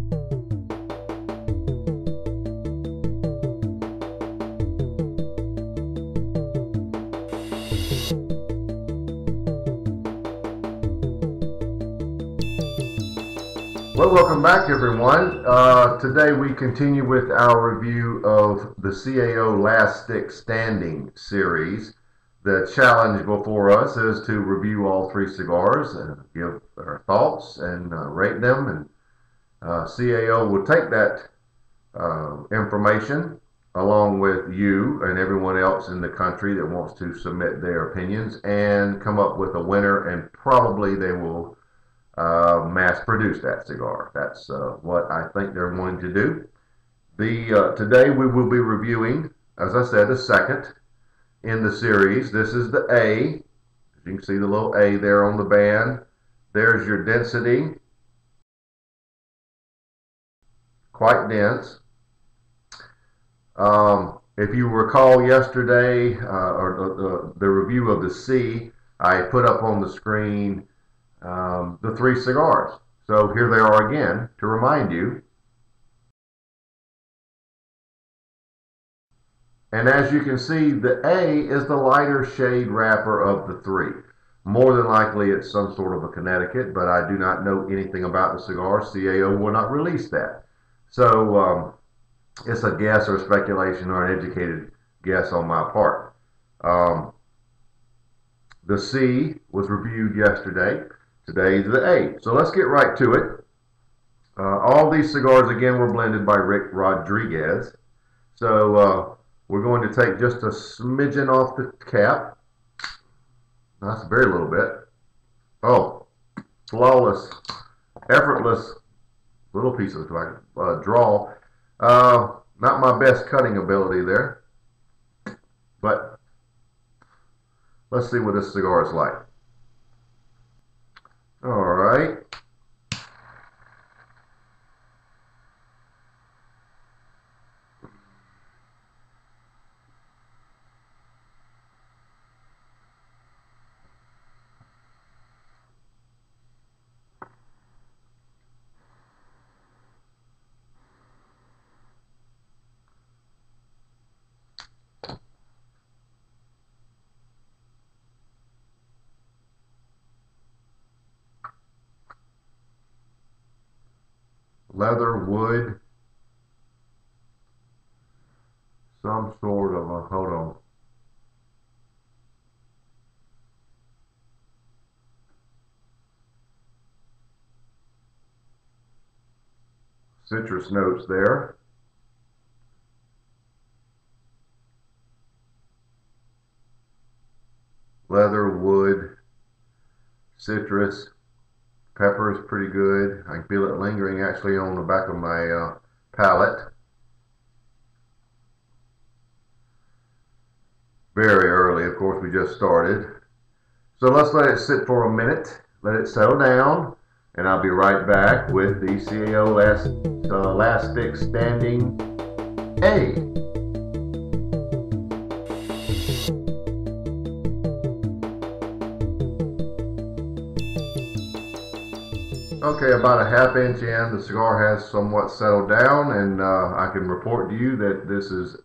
Well, welcome back everyone. Today we continue with our review of the CAO Last Stick Standing series. The challenge before us is to review all three cigars and give our thoughts and rate them. And CAO will take that information along with you and everyone else in the country that wants to submit their opinions and come up with a winner, and probably they will mass produce that cigar. That's what I think they're wanting to do. Today we will be reviewing, as I said, the second in the series. This is the A. As you can see the little A there on the band. There's your density. Quite dense. If you recall yesterday, or the review of the C, I put up on the screen the three cigars. So here they are again to remind you. And as you can see, the A is the lighter shade wrapper of the three. More than likely it's some sort of a Connecticut, but I do not know anything about the cigar. CAO will not release that. So it's a guess or speculation or an educated guess on my part. The C was reviewed yesterday. Today's the A. So let's get right to it. All these cigars again were blended by Rick Rodriguez. So we're going to take just a smidgen off the cap. That's a very little bit. Oh, flawless, effortless little piece of draw. Not my best cutting ability there, but let's see what this cigar is like. All right. Leather, wood, some sort of a, hold on. Citrus notes there. Leather, wood, citrus. Pepper is pretty good. I can feel it lingering actually on the back of my palate. Very early, of course, we just started. So let's let it sit for a minute, let it settle down, and I'll be right back with the CAO Last Stick Standing A. Okay, about a ½ inch in, the cigar has somewhat settled down, and I can report to you that this is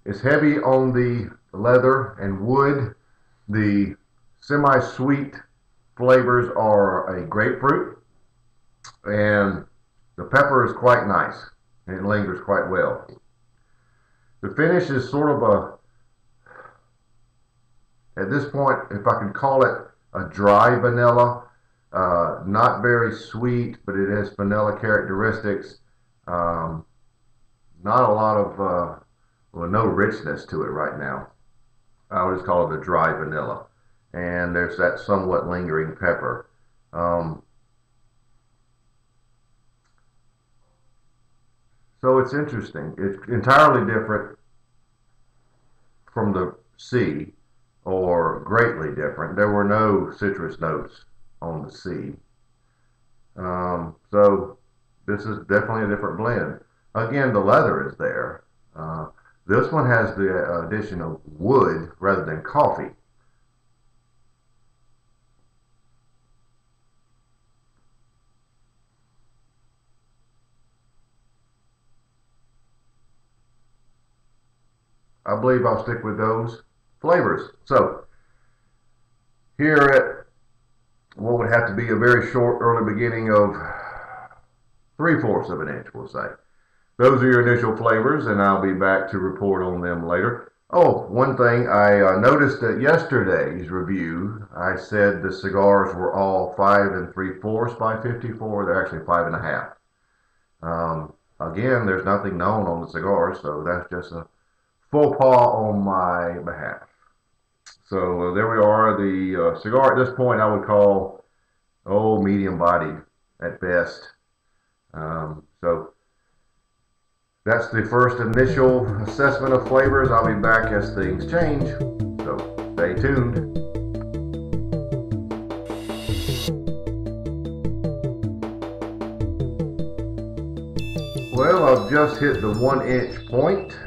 it's heavy on the leather and wood. The semi-sweet flavors are a grapefruit, and the pepper is quite nice, and it lingers quite well. The finish is sort of at this point, if I can call it a dry vanilla. Not very sweet, but it has vanilla characteristics. Not a lot of, well, no richness to it right now. I would just call it a dry vanilla. And there's that somewhat lingering pepper. So it's interesting. It's entirely different from the C, or greatly different. There were no citrus notes on the C. So this is definitely a different blend. Again, the leather is there. This one has the addition of wood rather than coffee. I believe I'll stick with those flavors. So here at what would have to be a very short early beginning of 3/4 of an inch, we'll say. Those are your initial flavors, and I'll be back to report on them later. Oh, one thing, I noticed that yesterday's review, I said the cigars were all 5 3/4 by 54. They're actually 5 1/2. Again, there's nothing known on the cigars, so that's just a faux pas on my behalf. So there we are. The cigar at this point I would call, medium bodied at best. So that's the first initial assessment of flavors. I'll be back as things change, so stay tuned. Well, I've just hit the 1-inch point,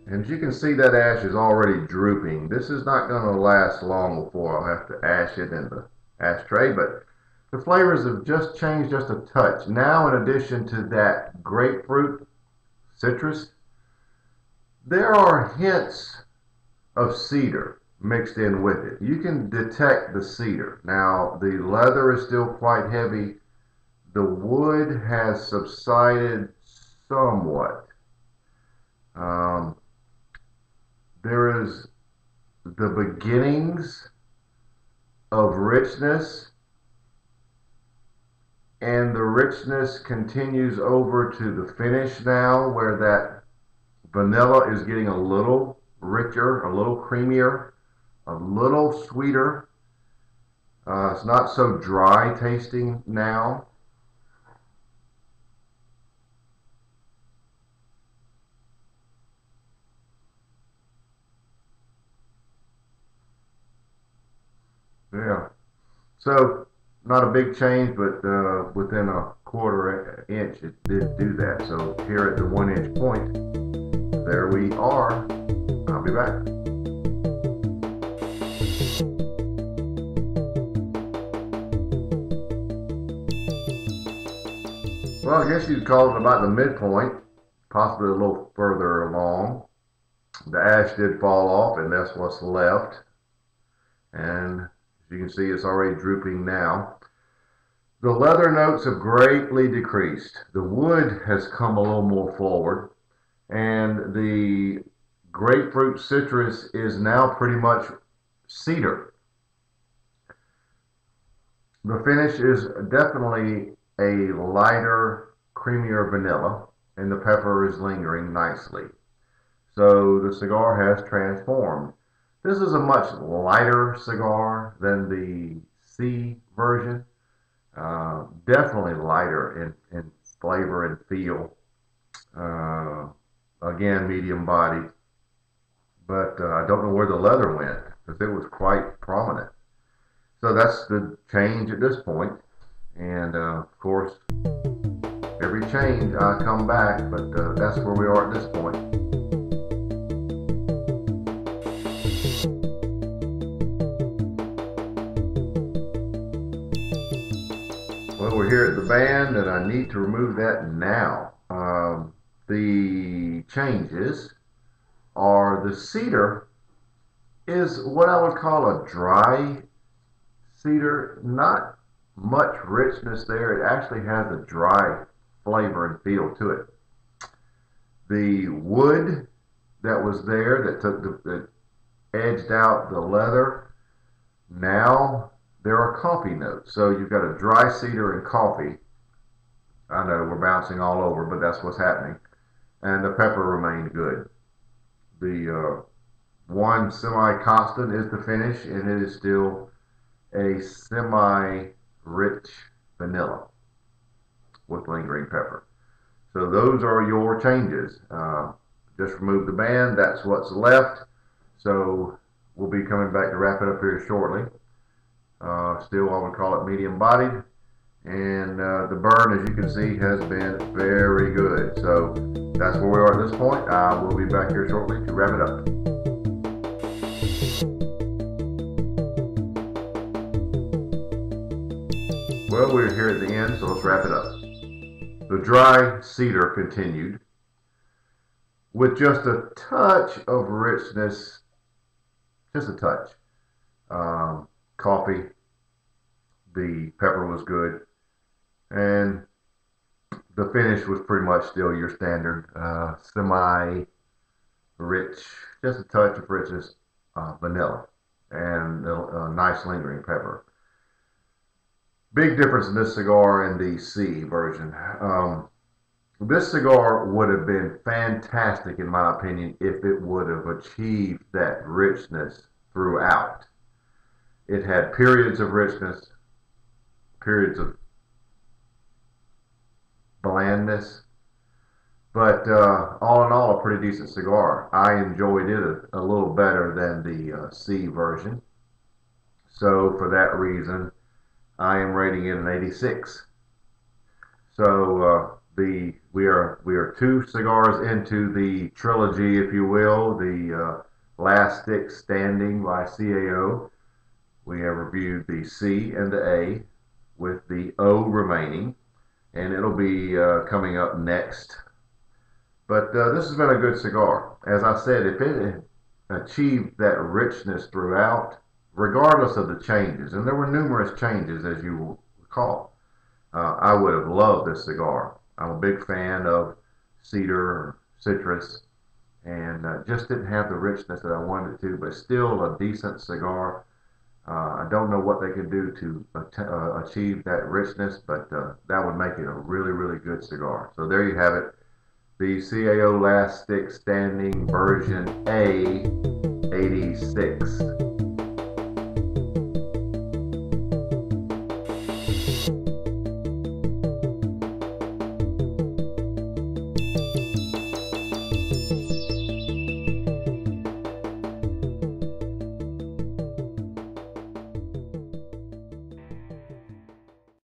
and as you can see, that ash is already drooping. This is not going to last long before I'll have to ash it in the ashtray, but the flavors have just changed just a touch. Now, in addition to that grapefruit citrus, there are hints of cedar mixed in with it. You can detect the cedar. Now, the leather is still quite heavy. The wood has subsided somewhat. There is the beginnings of richness, and the richness continues over to the finish now, where that vanilla is getting a little richer, a little creamier, a little sweeter. It's not so dry tasting now. Yeah. So not a big change, but within a 1/4 inch it did do that. So here at the 1-inch point, there we are. I'll be back. Well, I guess you'd call it about the midpoint, possibly a little further along. The ash did fall off, and that's what's left. And as you can see, it's already drooping now. The leather notes have greatly decreased. The wood has come a little more forward, and the grapefruit citrus is now pretty much cedar. The finish is definitely a lighter, creamier vanilla, and the pepper is lingering nicely. So the cigar has transformed. This is a much lighter cigar than the C version. Definitely lighter in flavor and feel. Again, medium bodied. But I don't know where the leather went, because it was quite prominent. So that's the change at this point. And of course, every change I come back, but that's where we are at this point. Well, we're here at the band, and I need to remove that now. The changes are the cedar is what I would call a dry cedar. Not much richness there. It actually has a dry flavor and feel to it. The wood that was there that edged out the leather, now there are coffee notes. So you've got a dry cedar and coffee. I know we're bouncing all over, but that's what's happening. And the pepper remained good. The one semi-constant is the finish, and it is still a semi-rich vanilla with lingering pepper. So those are your changes. Just remove the band. That's what's left. So we'll be coming back to wrap it up here shortly. Still, I would call it medium bodied. And the burn, as you can see, has been very good. So that's where we are at this point. We'll be back here shortly to wrap it up. Well, we're here at the end, so let's wrap it up. The dry cedar continued. with just a touch of richness, just a touch. Coffee, the pepper was good, and the finish was pretty much still your standard semi-rich, just a touch of richness, vanilla, and a nice lingering pepper. Big difference in this cigar and the C version. This cigar would have been fantastic, in my opinion, if it would have achieved that richness throughout. It had periods of richness, periods of blandness, but all in all, a pretty decent cigar. I enjoyed it a little better than the C version. So for that reason, I am rating it an 86. So we are two cigars into the trilogy, if you will, the Last Stick Standing by CAO. We have reviewed the C and the A, with the O remaining, and it'll be coming up next. But this has been a good cigar. As I said, if it achieved that richness throughout, regardless of the changes, and there were numerous changes, as you will recall, I would have loved this cigar. I'm a big fan of cedar or citrus, and just didn't have the richness that I wanted it to, but still a decent cigar. I don't know what they could do to achieve that richness, but that would make it a really, really good cigar. So there you have it. The CAO Last Stick Standing version A 86.